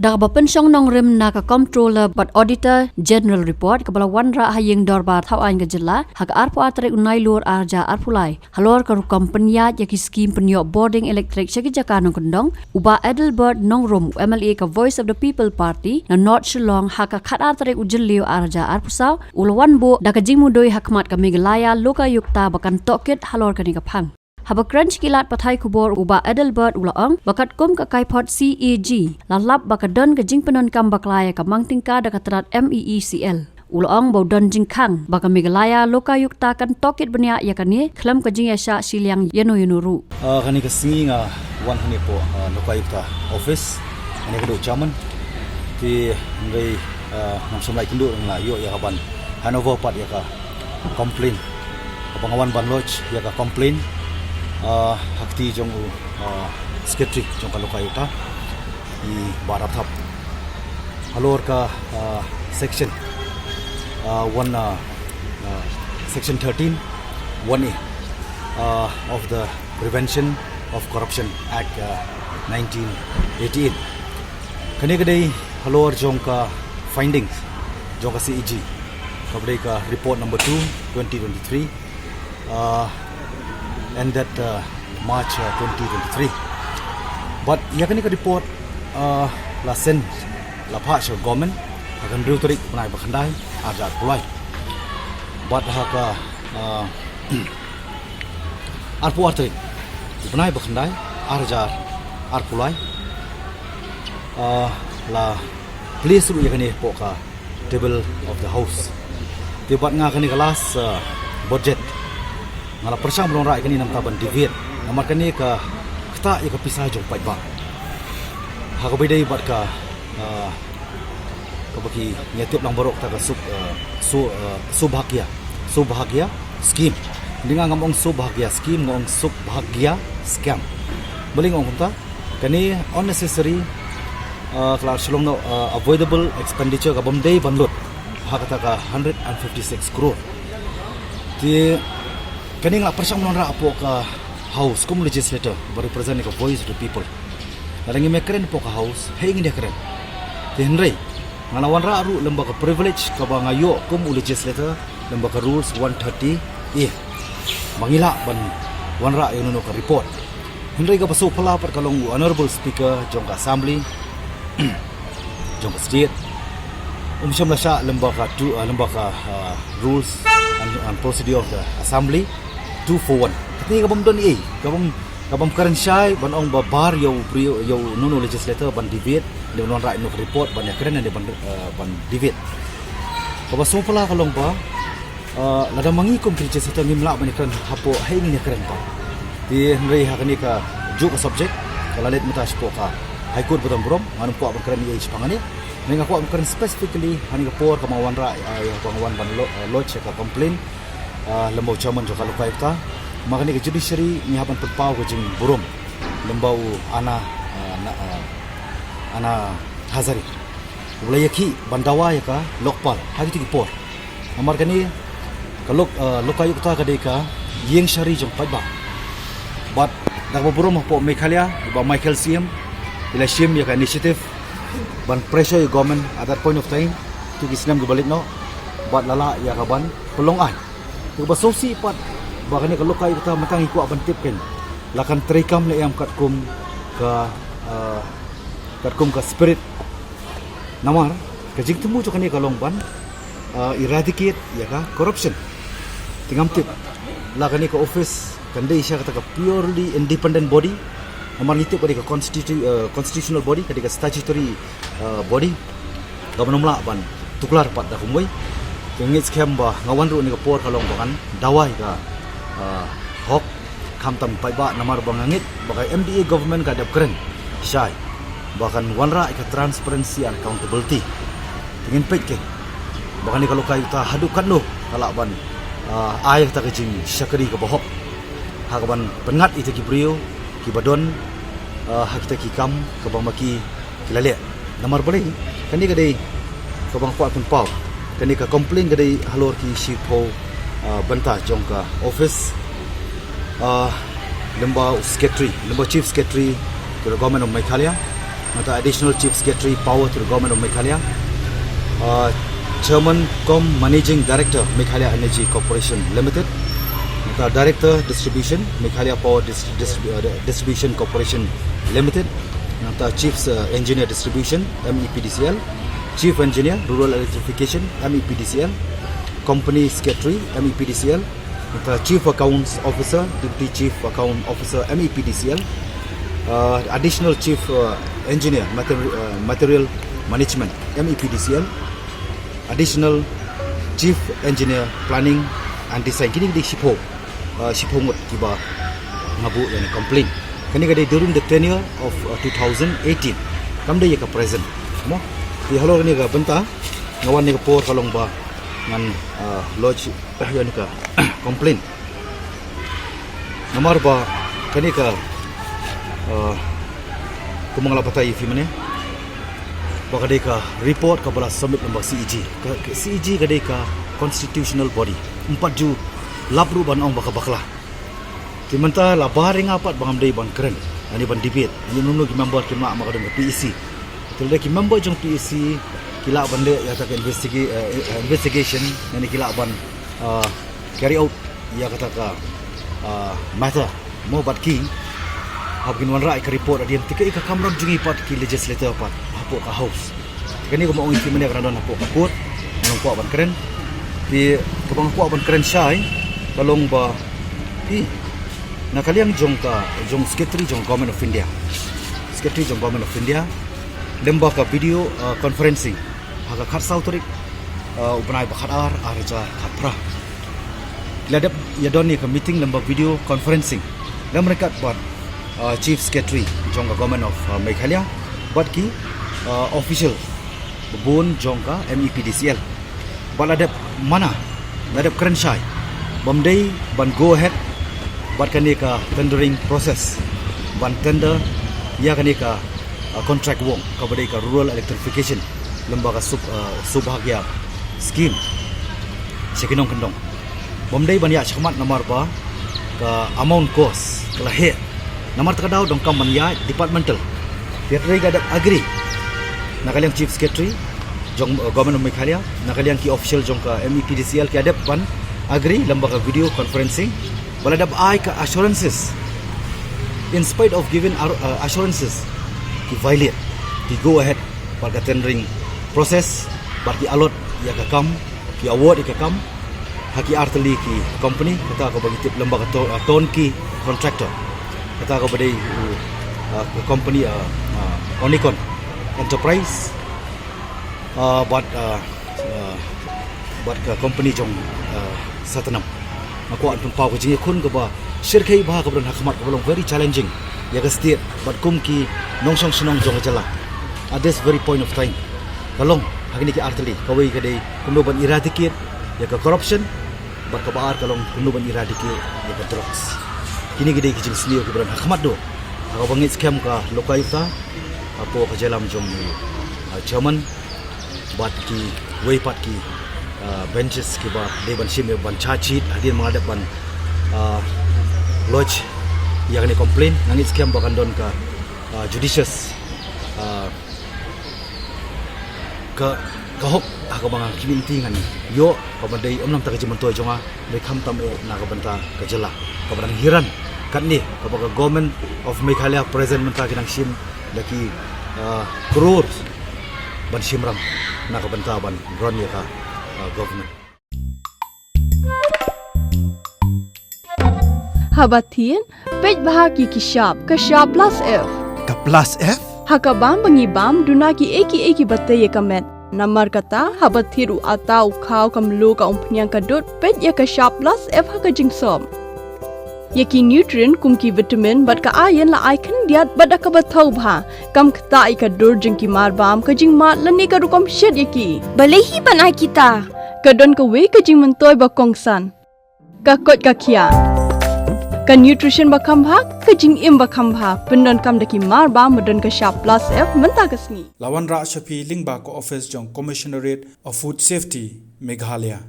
Dak ba pensyong nong rim na ka comptroller but auditor general report kabala wanra hayeng dorba thau an ga jilla hak arpo atre unai lur arja arpulai halor ka kompanya ya ki scheme penyo boarding electric shagi jakano kondong uba Adelbert Nongrum MLA ka Voice of the People Party na North Shillong hak khat atre ujillio arja arpusau ulwan bo dak jingmudoi hakmat ka Meghalaya loka yukta bakan tokit halor ka ni ka phang Haba crunch kilat pathai kubor uba Adelbert ulaong bakat kum ka kaipot CAG lalap bakadon ka jingpenon kam baklaya ka mangtingka dakatrat MEECL ulaong baudon jingkang baka Meghalaya loka yukta kan tokit benya yakani klam ka jing yasha siliang yeno yunuru kani ka singi nga wan hani po loka yukta office ani ka do chairman ti ngai namsomai kindu nga yo ya kaban Hanover pat ya ka complain kapangawan ban lodge ya ka complain hakti jong secretary jong kaloka yuta I barathap halor ka section section 13 1A of the Prevention of Corruption Act 1988 kani kadai halor jong ka findings jong ka CEG kabdai ka report number 2 2023 and that March 2023 but yakani ka report la sen la phas government akan reutorik panai bakhandai arjat pulai but haka arpu artrik panai bakhandai arjar arpulai la place ru yakani poka table of the house tibat nga kani kelas budget ngala persang belum rai kani nam taban divide namar kani ka kta ya ka pisah jong pai ba ha ka bedai bat ka baki nyatip lang borok ta ka subhagya scheme dengan ngomong subhagya scheme ngong subhagya scam beling ngong ta kani unnecessary kelas selong no avoidable expenditure ka bomdei banlut ha kata ka 156 crore ti kani ngla persang menonra apo ka house kum legislator represent ka voice of the people narangi mekren po ka house hei ngi keren tenrei ngala wanra ru lembaga privilege ka ba ngayo kum legislator lembaga rules 130 mangila ban wanra yono ka report henrei ka pasu pala par kalong honorable speaker jong ka assembly jong ka state syam lasha lembaga rules and procedure of the assembly 241 kini kabam don kabam karen syai ban ong babar yo nuno legislator ban debate de non right no report ban karen de ban debate kaba so pala kalong ba lada mangi kom legislator ngimla ban karen hapo hai ni karen ba di nrei ha kani ka ju ka subject kala let mutas po ka high court bodom brom anu po ban karen ye pangani nenga ko ban karen specifically hani ka por kamawan ra pangawan ban lodge ka complain lembau chairman joka lukai ta makani ke judiciary ni haban pau ke jing burum lembau ana hazari ulai yaki bandawa ya ka lokpal hagi ti por amar kani ka lokai ta ka de ka yeng shari jong pai ba but dak burum po Meghalaya ba Michael CM ila shim ya ka initiative ban pressure government at that point of time tu kisnam go balik no but lala ya ka ban pelongan Iba sosi pat bakani kalau kai kita matang iku aban tipken lakan trikam le yang katkum ka spirit namar kajing temu jo kani kalong ban eradicate ya ka corruption tingam tip lakani ka office kande isya kata ka purely independent body namar nitip ka constitutional body ka statutory body gabanumla ban tuklar pat da kumoi Kengit scam ba ngawan ru ni ka por kalong bangan dawai ka hok kamtam pai ba namar bangangit bakai MDA government ka dap keren syai bahkan wanra ka transparency and accountability ingin pek bahkan ni kalau kai ta hadukan lo kala ban ayah ta kejing syakari ka bohok hakaban pengat ite ki brio ki badon hakita ki kam ka bangmaki kilale namar boleh kan ni ka dei ka bang pa pun pau kani ka complain gadai halor ki shipo banta jongka office lemba chief secretary to the government of Meghalaya Nata Additional Chief Secretary Power to the Government of Meghalaya, Chairman Managing Director Meghalaya Energy Corporation Limited, Nata Director Distribution Meghalaya Power Distribution Corporation Limited, Nata Chief Engineer Distribution MEPDCL, Chief Engineer Rural Electrification MEPDCL, Company Secretary MEPDCL, Chief Accounts Officer, Deputy Chief Account Officer MEPDCL, Additional Chief Engineer Material Management MEPDCL, Additional Chief Engineer Planning and Design. Kini di Shipho ngot kiba ngabu yani complain. Kini kadi during the tenure of 2018. Kamde ya ka present. Mo di halo ni ka benta ngawan ni ka por kalong ba ngan lodge yani ka complain. Nomor ba kani ka kumangala patay fi mane bakadai ka report ka bala submit number CEG kadai ka constitutional body 4 labru ban ong baka bakla timanta la baring apat bangam dei ban keren ani ban debate ni nunu ki member ki mak makadang PEC tilde ki member jong PEC kila bande ya ta investigation ni kila ban carry out ya kata ka matter mo bat ki habgin wan rai ka report adian tikai ka kamram jungi pat ki legislator pat hapo ka house kani ko mo ngi mene kana don hapo ka court nong ko ban keren di kabang ko ban keren sai kalong ba i nakaliang jong secretary jong government of India lemba ka video conferencing haga khat sautorik ubnai bakhat arja khapra ladap ya doni ka meeting lemba video conferencing lam rekat buat Chief Secretary jongka Government of Meghalaya buat ki official bun jongka MEPDCL baladap mana ladap keren syai bamdei ban go ahead buat kani ka tendering process ban tender ya kani ka contract wong ka badai ka rural electrification lembaga subhagya scheme sekinong kendong bamdei ban ya chakmat namar ba ka amount cost kala he namar takadaw dong kaman ya departmental tiatri ga agree nakaliang Chief Secretary jong Government of Meghalaya nakaliang ki official jong ka MEPDCL ki adap ban agree lembaga video conferencing wala dab ai ka assurances in spite of given assurances ki violate ki go ahead pada tendering process bagi alot ya ka kam ki award ka kam haki arteli ki company kata ko bagi tip lembaga ton ki contractor kata ko badai company Onicon Enterprise buat company jong satanam aku an pau ko jingi kun ko ba shirkai ba ko bron hakmat ko very challenging ya ga state but kum ki nongsong sunong jong jala at this very point of time kalong hagini ki arteli kawai kadai kuno ban eradicate ya ka corruption bat ka baar kalong kuno ban eradicate ya ka drugs kini gede kijing sliu ke beran hakmat do ka bangit scam ka lokaita apo ka jalam jong chairman bat ki way pat ki benches ki ba de ban sim ban charge hadin mengadap ban lodge yang ni complain nangit scam bakan don ka judicious ka hok ka bang community ngani yo ka bandai omnam ta ka jimantoy jonga le kham tam na ka banta ka jala ka ban hiran kan ni ka ba government of Meghalaya present menta kinang sim laki crores ban simram na ka banta ban ron ya ka government Habatin pej bahagi ki shop ka shop plus F Ka plus F? hakabam bangibam duna ki eki batay kamet namar kata habathiru atau khaw kamlu ka umpnyang kadut pej ya ka shop plus F haka jingsom yaki nutrient kum ki vitamin bat ka iron la icon diat bada ka bathau bha kam khta I ka dur jing ki mar bam ka jing mat lani ka rukom shed yaki Balehi banai kita. ka don ka we ka jing mentoy ba kongsan ka kot ka kia ka nutrition ba khambha ka jing im ba khambha pendon kam daki mar bam madon ka sharp plus F menta ka sngi Lawan Ra Shafi Lingba ko office jong Commissionerate of Food Safety Meghalaya